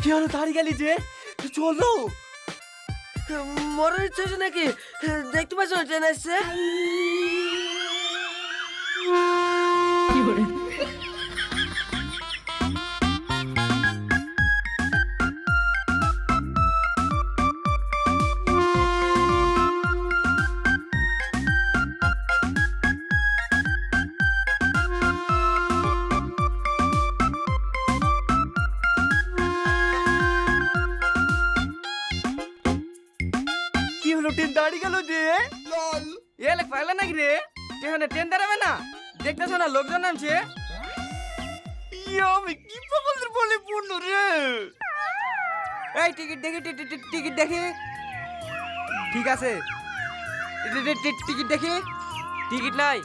কি হলো দাঁড়িয়ে গেলি যে? চলো। মরার ইচ্ছে হচ্ছে নাকি? দেখতে পাচ্ছ না ট্রেন আসছে? কি হলো ট্রেন দাঁড়িয়ে গেল যে? এ লেখ পাগলা নাকি রে? এখানে ট্রেন দাঁড়াবে না? দেখতেছো না লোকজন নামছে? আমি কি পাগলের বলে পড়লো রে? এই টিকিট দেখি টিকিট দেখি। ঠিক আছে টিকিট দেখি। টিকিট নাই।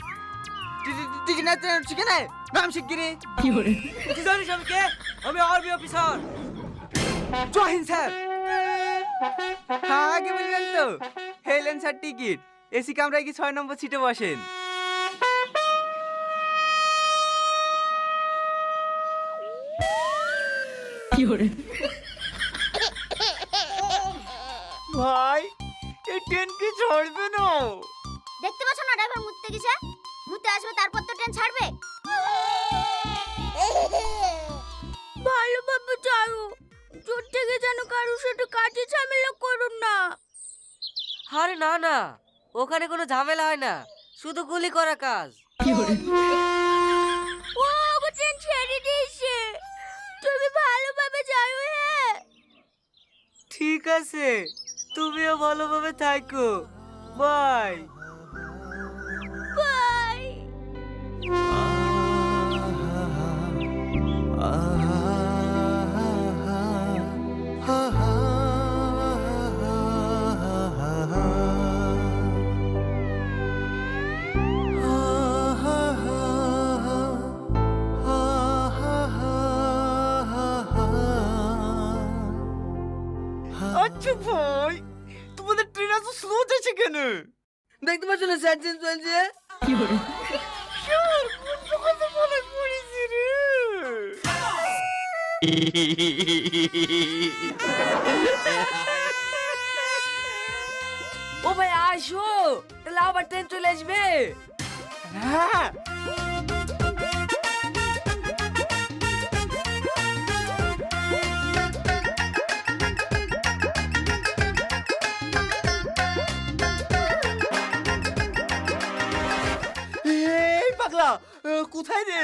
টিকিট নাই শিখে নাই নাম শিগগিরি। কি জানিস আমি কে? আমি আর্মি অফিসার। জয় হিন্দ স্যার। হ্যাঁ আগে বলবেন তো। Helen sir ticket. এসি কামরায় কি 6 নম্বর সিটে বসেন। ভাই এই ট্রেন কি ছাড়বে না? দেখতে পাচ্ছ না ড্রাইভার মুততে গেছে? মুততে আসবে তারপর তো ট্রেন ছাড়বে। ভালোভাবে চালু। জোর থেকে যেন কারোর সাথে কাজে ঝামেলা করুন না। আরে না না, ওখানে কোনো ঝামেলা হয় না, শুধু গুলি করা কাজ। ও ওকে ট্রেন ছেড়ে দিয়েছে। তুমি ভালোভাবে যাও। হ্যাঁ ঠিক আছে, তুমিও ভালোভাবে থাকো। বাই। বাই। আচ্ছা ভাই তোমাদের ট্রেন এত স্লো যাচ্ছে কেন? দেখতে পাচ্ছ না স্যার চেঞ্জ চলছে? স্যার, কোন কথা বলে পড়েছি রে? ও ভাই আসো, তাহলে আবার ট্রেন চলে আসবে। হ্যাঁ এই পাগলা কোথায় রে?